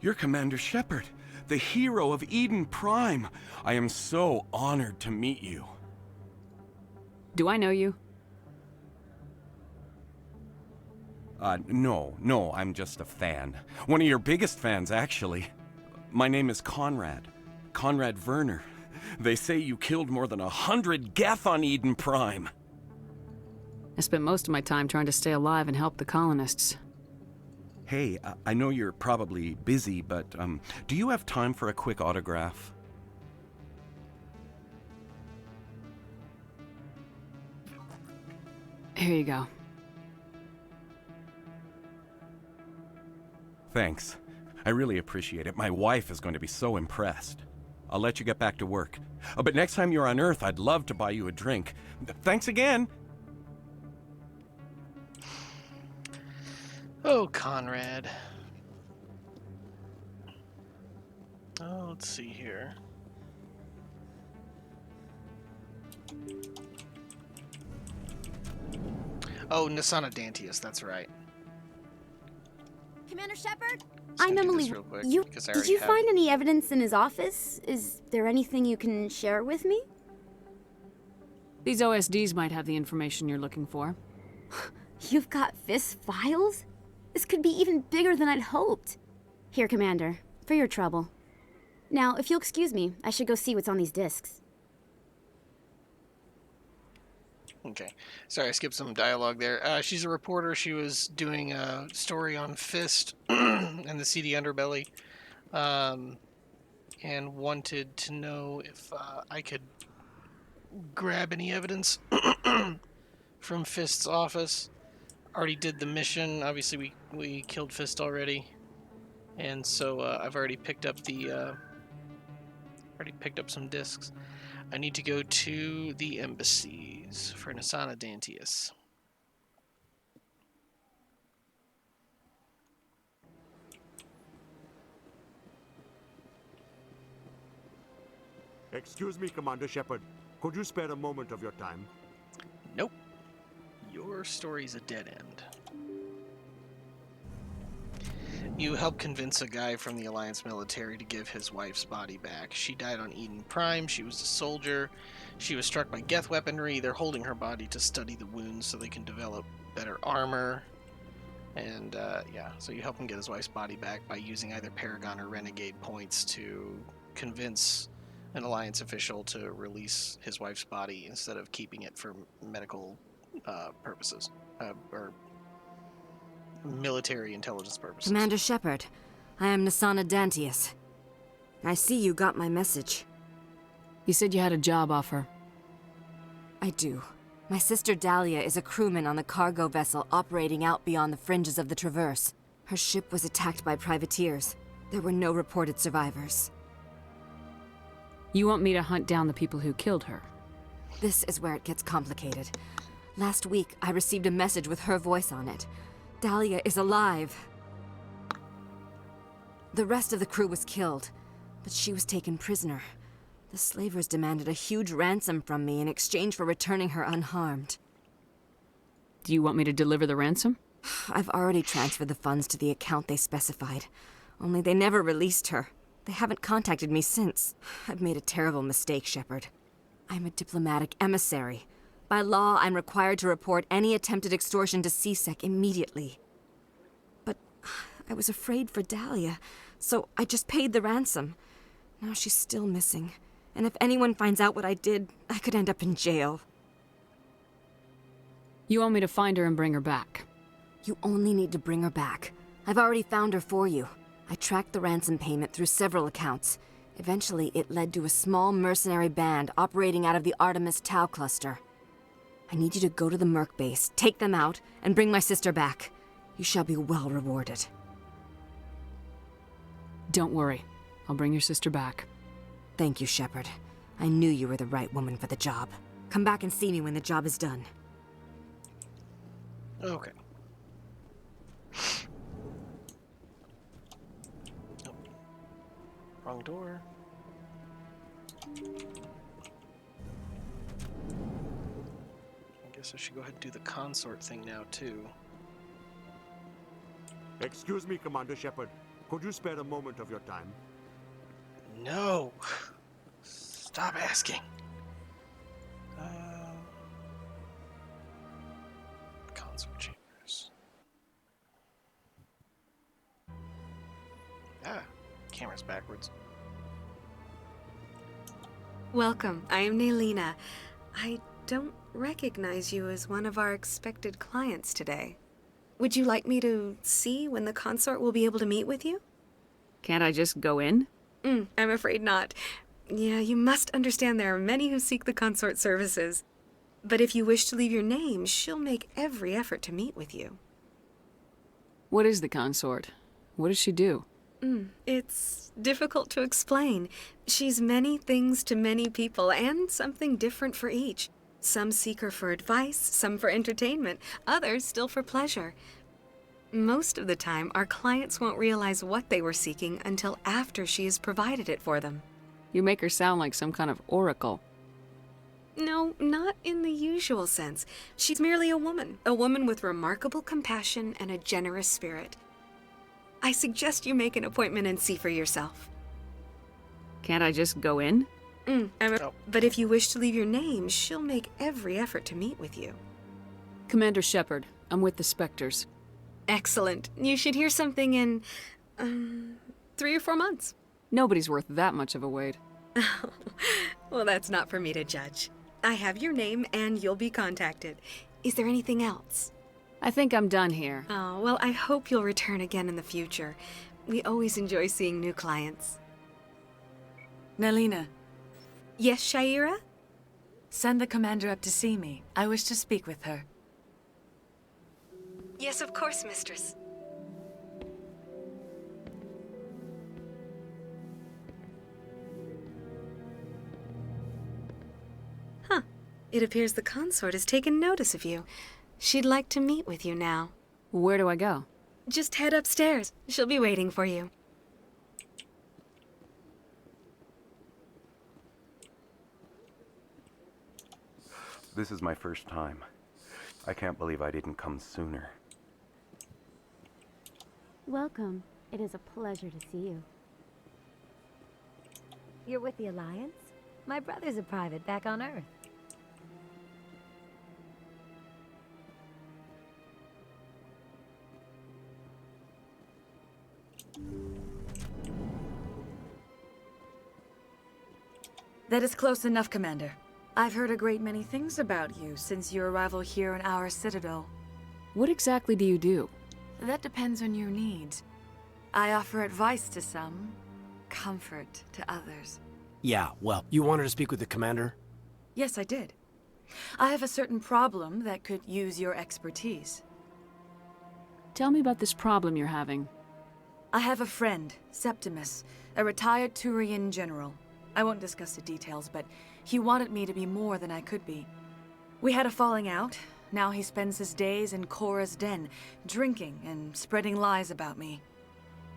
You're Commander Shepard, the hero of Eden Prime. I am so honored to meet you. Do I know you? No, I'm just a fan. One of your biggest fans, actually. My name is Conrad. Conrad Werner. They say you killed more than 100 Geth on Eden Prime. I spent most of my time trying to stay alive and help the colonists. Hey, I know you're probably busy, but do you have time for a quick autograph? Here you go. Thanks. I really appreciate it. My wife is going to be so impressed. I'll let you get back to work. But next time you're on Earth, I'd love to buy you a drink. Thanks again! Oh, Conrad. Oh, let's see here. Oh, Nasana Dantius, that's right. Commander Shepard? I'm Emily. Did you find any evidence in his office? Is there anything you can share with me? These OSDs might have the information you're looking for. You've got Fist's files? This could be even bigger than I'd hoped. Here, Commander, for your trouble. Now, if you'll excuse me, I should go see what's on these discs. Okay. Sorry, I skipped some dialogue there. She's a reporter. She was doing a story on Fist and the seedy underbelly, and wanted to know if I could grab any evidence from Fist's office. Already did the mission. Obviously, we killed Fist already, and so I've already picked up some discs. I need to go to the embassies for Nasana Dantius. Excuse me, Commander Shepard. Could you spare a moment of your time? Nope. Your story's a dead end. You help convince a guy from the Alliance military to give his wife's body back. She died on Eden Prime. She was a soldier. She was struck by Geth weaponry. They're holding her body to study the wounds so they can develop better armor. And, yeah, so you help him get his wife's body back by using either Paragon or Renegade points to convince an Alliance official to release his wife's body instead of keeping it for medical purposes, or military intelligence purposes. Commander Shepard, I am Nasana Dantius. I see you got my message. You said you had a job offer. I do. My sister Dahlia is a crewman on the cargo vessel operating out beyond the fringes of the Traverse. Her ship was attacked by privateers. There were no reported survivors. You want me to hunt down the people who killed her? This is where it gets complicated. Last week, I received a message with her voice on it. Dahlia is alive. The rest of the crew was killed, but she was taken prisoner. The slavers demanded a huge ransom from me in exchange for returning her unharmed. Do you want me to deliver the ransom? I've already transferred the funds to the account they specified. Only they never released her. They haven't contacted me since. I've made a terrible mistake, Shepard. I'm a diplomatic emissary. By law, I'm required to report any attempted extortion to CSEC immediately. But I was afraid for Dahlia, so I just paid the ransom. Now she's still missing. And if anyone finds out what I did, I could end up in jail. You want me to find her and bring her back? You only need to bring her back. I've already found her for you. I tracked the ransom payment through several accounts. Eventually, it led to a small mercenary band operating out of the Artemis Tau cluster. I need you to go to the Merc base, take them out, and bring my sister back. You shall be well rewarded. Don't worry. I'll bring your sister back. Thank you, Shepard. I knew you were the right woman for the job. Come back and see me when the job is done. Okay. Oh. Wrong door. I guess I should go ahead and do the consort thing now, too. Excuse me, Commander Shepard. Could you spare a moment of your time? No! Stop asking. Consort chambers. Ah, camera's backwards. Welcome. I am Nelina. I don't recognize you as one of our expected clients today. Would you like me to see when the consort will be able to meet with you? Can't I just go in? I'm afraid not. Yeah, you must understand there are many who seek the consort services. But if you wish to leave your name, she'll make every effort to meet with you. What is the consort? What does she do? It's difficult to explain. She's many things to many people, and something different for each. Some seek her for advice, some for entertainment, others still for pleasure. Most of the time, our clients won't realize what they were seeking until after she has provided it for them. You make her sound like some kind of oracle. No, not in the usual sense. She's merely a woman with remarkable compassion and a generous spirit. I suggest you make an appointment and see for yourself. Can't I just go in? But if you wish to leave your name, she'll make every effort to meet with you. Commander Shepard, I'm with the Spectres. Excellent. You should hear something in, 3 or 4 months. Nobody's worth that much of a wait. Well, that's not for me to judge. I have your name and you'll be contacted. Is there anything else? I think I'm done here. Oh, well, I hope you'll return again in the future. We always enjoy seeing new clients. Nelina. Yes, Shaira? Send the commander up to see me. I wish to speak with her. Yes, of course, mistress. Huh. It appears the consort has taken notice of you. She'd like to meet with you now. Where do I go? Just head upstairs. She'll be waiting for you. This is my first time. I can't believe I didn't come sooner. Welcome. It is a pleasure to see you. You're with the Alliance? My brother's a private back on Earth. That is close enough, Commander. I've heard a great many things about you since your arrival here in our citadel. What exactly do you do? That depends on your needs. I offer advice to some, comfort to others. Yeah, well, you wanted to speak with the commander? Yes, I did. I have a certain problem that could use your expertise. Tell me about this problem you're having. I have a friend, Septimus, a retired Turian general. I won't discuss the details, but he wanted me to be more than I could be. We had a falling out. Now he spends his days in Korra's den, drinking and spreading lies about me.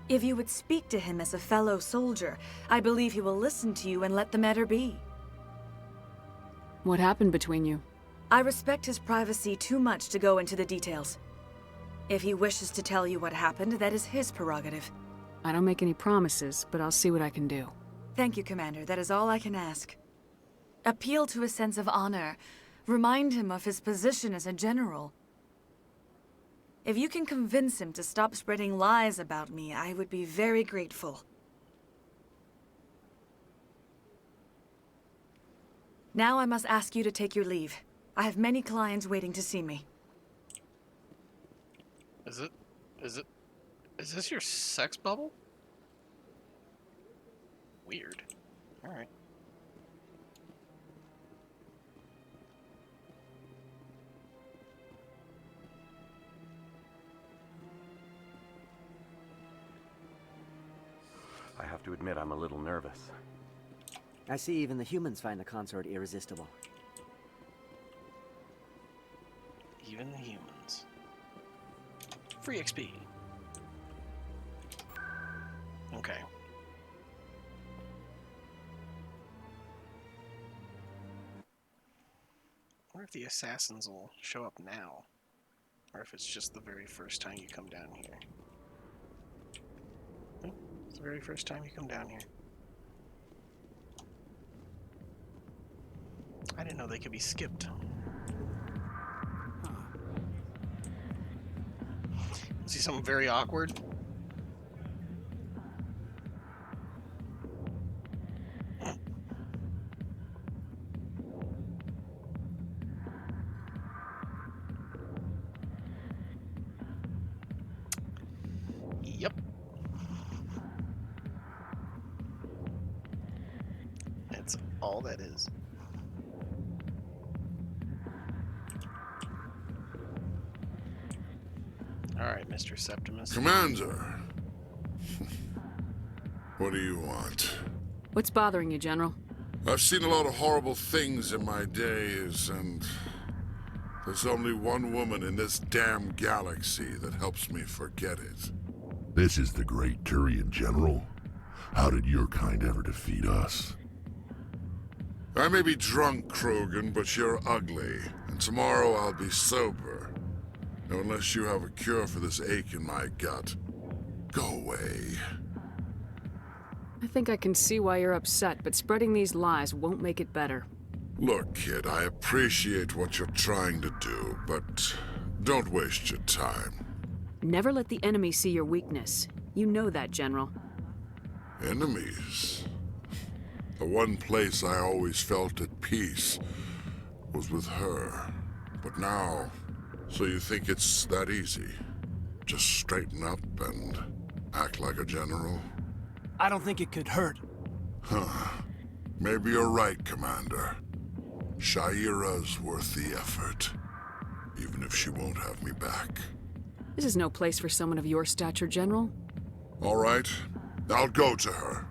If you would speak to him as a fellow soldier, I believe he will listen to you and let the matter be. What happened between you? I respect his privacy too much to go into the details. If he wishes to tell you what happened, that is his prerogative. I don't make any promises, but I'll see what I can do. Thank you, Commander. That is all I can ask. Appeal to his sense of honor. Remind him of his position as a general. If you can convince him to stop spreading lies about me, I would be very grateful. Now I must ask you to take your leave. I have many clients waiting to see me. Is this your sex bubble? Weird. Alright. I have to admit I'm a little nervous. I see even the humans find the consort irresistible. Even the humans. Free XP. Okay. I wonder if the assassins will show up now, or if it's just the very first time you come down here. Oh, it's the very first time you come down here. I didn't know they could be skipped. See something very awkward? Yep. That's all that is. Alright, Mr. Septimus. Commander! What do you want? What's bothering you, General? I've seen a lot of horrible things in my days, and there's only one woman in this damn galaxy that helps me forget it. This is the great Turian general. How did your kind ever defeat us? I may be drunk, Krogan, but you're ugly, and tomorrow I'll be sober. Now, unless you have a cure for this ache in my gut, go away. I think I can see why you're upset, but spreading these lies won't make it better. Look, kid, I appreciate what you're trying to do, but don't waste your time. Never let the enemy see your weakness. You know that, General. Enemies? The one place I always felt at peace was with her. But now, so you think it's that easy? Just straighten up and act like a general? I don't think it could hurt. Huh. Maybe you're right, Commander. Shaira's worth the effort, even if she won't have me back. This is no place for someone of your stature, General. All right, I'll go to her.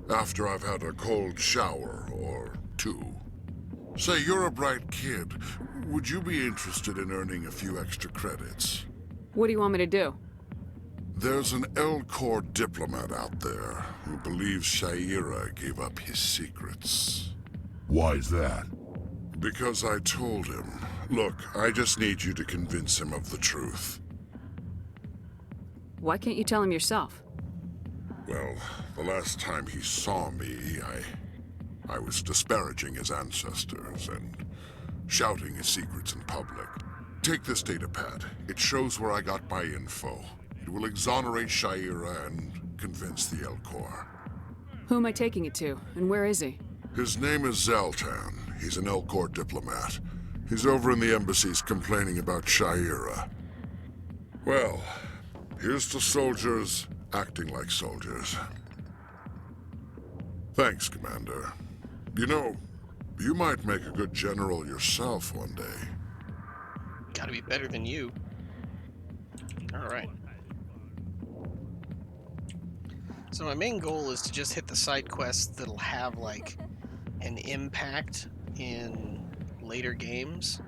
After I've had a cold shower or two. Say, you're a bright kid. Would you be interested in earning a few extra credits? What do you want me to do? There's an L-Corps diplomat out there who believes Shaira gave up his secrets. Why is that? Because I told him. Look, I just need you to convince him of the truth. Why can't you tell him yourself? Well, the last time he saw me, I was disparaging his ancestors and shouting his secrets in public. Take this data pad. It shows where I got my info. It will exonerate Shaira and convince the Elcor. Who am I taking it to, and where is he? His name is Zaltan. He's an Elcor diplomat. He's over in the embassies complaining about Shaira. Well, here's to soldiers acting like soldiers. Thanks, Commander. You know, you might make a good general yourself one day. Gotta be better than you. Alright. So my main goal is to just hit the side quests that'll have, like, an impact in later games.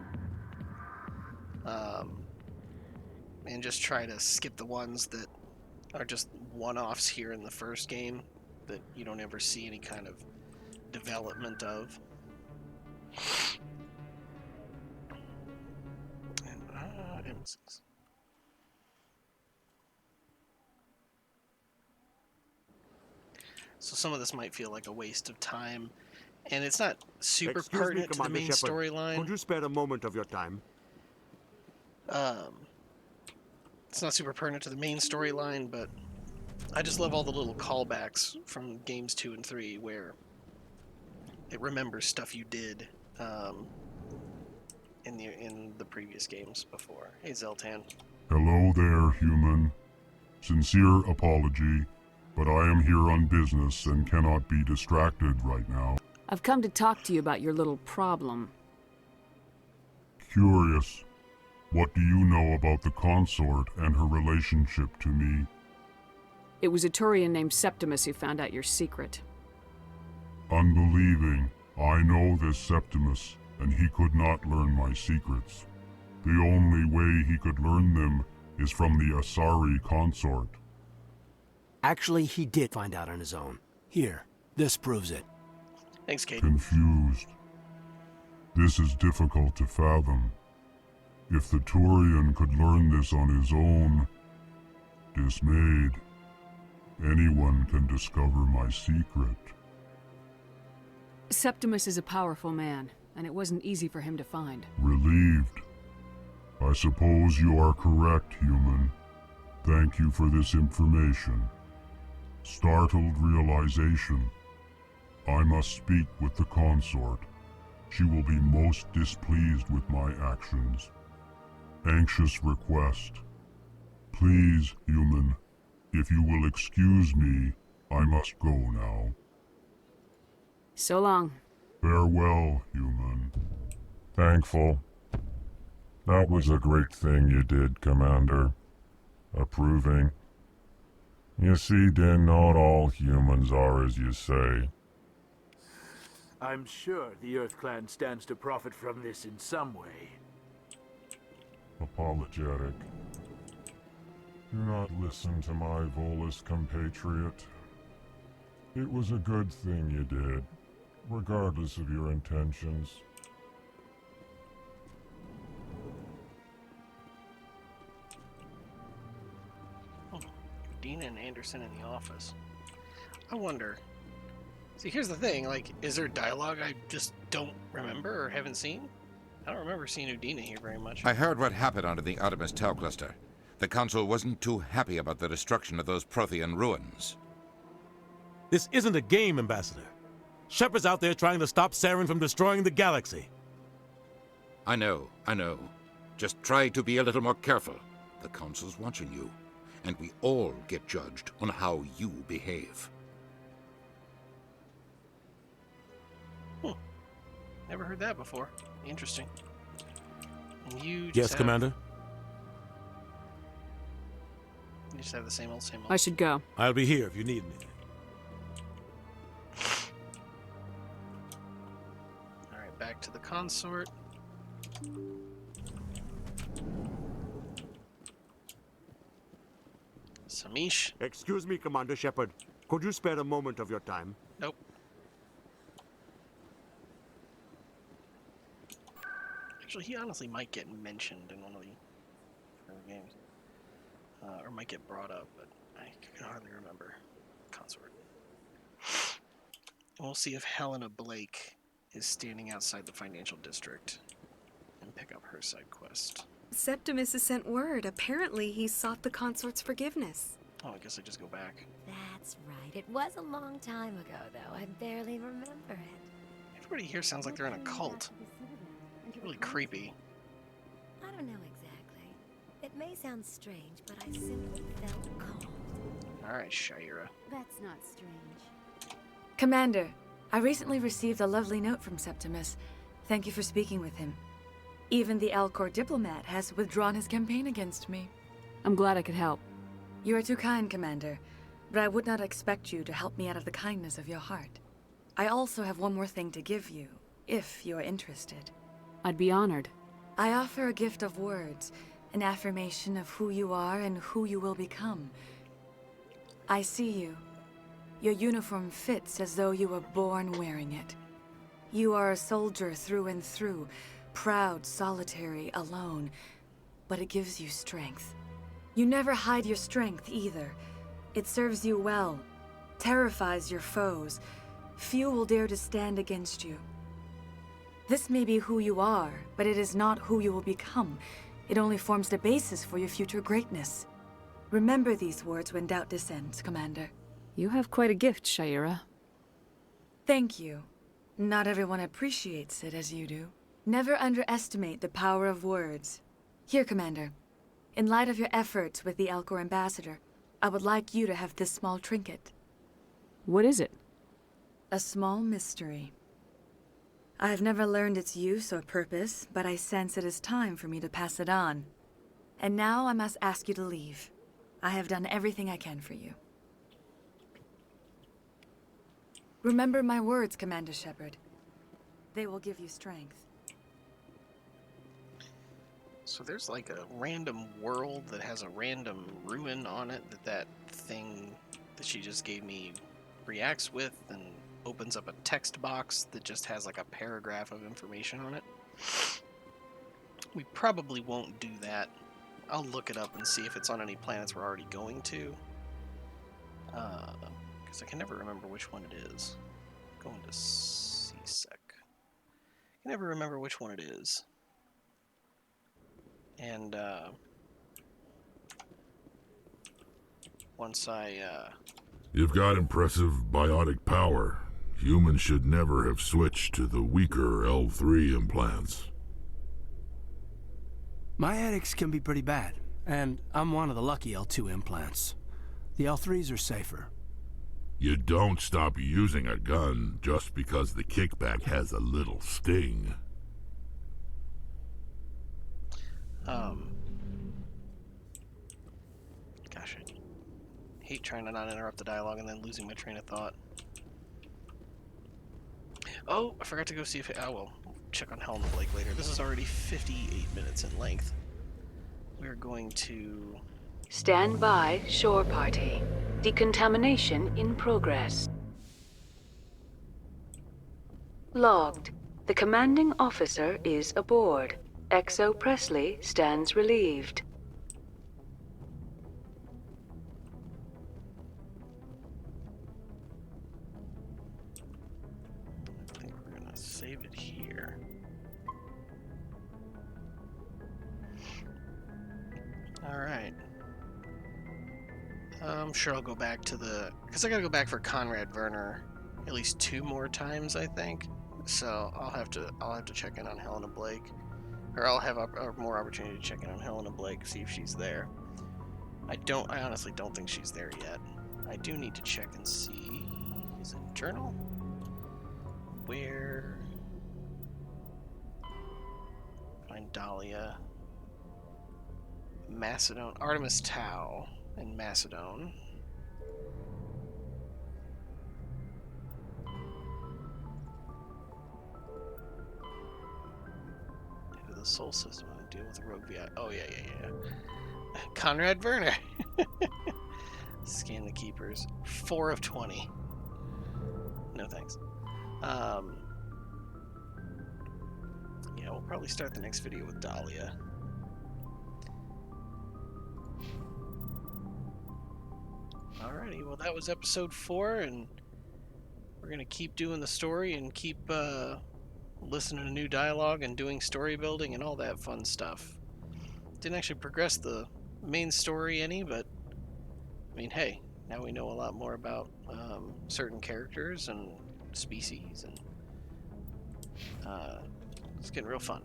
And just try to skip the ones that are just one-offs here in the first game that you don't ever see any kind of development of. And, embassies. So some of this might feel like a waste of time, and it's not super pertinent to the main storyline. Could you spare a moment of your time? It's not super pertinent to the main storyline, but I just love all the little callbacks from games 2 and 3 where it remembers stuff you did in the previous games before. Hey, Zaltan. Hello there, human. Sincere apology, but I am here on business and cannot be distracted right now. I've come to talk to you about your little problem. Curious. What do you know about the consort and her relationship to me? It was a Turian named Septimus who found out your secret. Unbelieving. I know this Septimus, and he could not learn my secrets. The only way he could learn them is from the Asari consort. Actually, he did find out on his own. Here, this proves it. Thanks, Kate. Confused. This is difficult to fathom. If the Turian could learn this on his own, dismayed, anyone can discover my secret. Septimus is a powerful man, and it wasn't easy for him to find. Relieved. I suppose you are correct, human. Thank you for this information. Startled realization. I must speak with the consort. She will be most displeased with my actions. Anxious request. Please, human, if you will excuse me, I must go now. So long. Farewell, human. Thankful. That was a great thing you did, Commander. Approving. You see, Din, not all humans are as you say. I'm sure the Earth Clan stands to profit from this in some way. Apologetic. Do not listen to my Volus compatriot. It was a good thing you did, regardless of your intentions. Dina and Anderson in the office. I wonder. See, here's the thing, like, is there dialogue I just don't remember or haven't seen? I don't remember seeing Udina here very much. I heard what happened under the Artemis Tau cluster. The Council wasn't too happy about the destruction of those Prothean ruins. This isn't a game, Ambassador. Shepard's out there trying to stop Saren from destroying the galaxy. I know. Just try to be a little more careful. The Council's watching you, and we all get judged on how you behave. Never heard that before. Interesting. And you just Yes, have, Commander? You just have the same old, same old. I should go. I'll be here if you need me. Alright, back to the consort. Samish. Excuse me, Commander Shepard. Could you spare a moment of your time? Nope. Actually, he honestly might get mentioned in one of the games. Or might get brought up, but I can hardly remember. And we'll see if Helena Blake is standing outside the financial district and pick up her side quest. Septimus has sent word. Apparently, he sought the consort's forgiveness. Oh, I guess I just go back. That's right. It was a long time ago, though. I barely remember it. Everybody here sounds like they're in a cult. Really creepy. I don't know exactly. It may sound strange, but I simply felt called. Alright, Shira. That's not strange. Commander, I recently received a lovely note from Septimus. Thank you for speaking with him. Even the Alcor diplomat has withdrawn his campaign against me. I'm glad I could help. You are too kind, Commander, but I would not expect you to help me out of the kindness of your heart. I also have one more thing to give you, if you are interested. I'd be honored. I offer a gift of words, an affirmation of who you are and who you will become. I see you. Your uniform fits as though you were born wearing it. You are a soldier through and through, proud, solitary, alone, but it gives you strength. You never hide your strength either. It serves you well, terrifies your foes. Few will dare to stand against you. This may be who you are, but it is not who you will become. It only forms the basis for your future greatness. Remember these words when doubt descends, Commander. You have quite a gift, Shira. Thank you. Not everyone appreciates it as you do. Never underestimate the power of words. Here, Commander. In light of your efforts with the Alcor ambassador, I would like you to have this small trinket. What is it? A small mystery. I have never learned its use or purpose, but I sense it is time for me to pass it on. And now I must ask you to leave. I have done everything I can for you. Remember my words, Commander Shepard. They will give you strength. So there's like a random world that has a random ruin on it that thing that she just gave me reacts with and opens up a text box that just has like a paragraph of information on it. We probably won't do that. I'll look it up and see if it's on any planets we're already going to. Because I can never remember which one it is. Going to CSEC. I can never remember which one it is. And once You've got impressive biotic power. Humans should never have switched to the weaker L3 implants. My addicts can be pretty bad, and I'm one of the lucky L2 implants. The L3s are safer. You don't stop using a gun just because the kickback has a little sting. Gosh, I hate trying to not interrupt the dialogue and then losing my train of thought. Oh, I forgot to go see if it... Oh, well, check on Helena Blake later. This is already 58 minutes in length. We're going to... Stand by, shore party. Decontamination in progress. Logged. The commanding officer is aboard. Exo Presley stands relieved. I think we're gonna save it here. Alright. I'm sure I'll go back to the... Because I gotta go back for Conrad Werner at least 2 more times, I think. So I'll have to check in on Helena Blake. Or I'll have more opportunity to check in on Helena Blake, see if she's there. I honestly don't think she's there yet. I do need to check and see... Is it journal? Where... Find Dahlia. Macedon. Artemis Tau in Macedon. Into the Sol System and deal with the rogue VI. Oh, yeah. Conrad Werner. Scan the keepers. 4 of 20. No thanks. Yeah, we'll probably start the next video with Dahlia. Alrighty, well that was episode 4, and we're we're gonna keep doing the story and keep listening to new dialogue and doing story building and all that fun stuff. Didn't actually progress the main story any, but I mean, hey, now we know a lot more about certain characters and species, and it's getting real fun.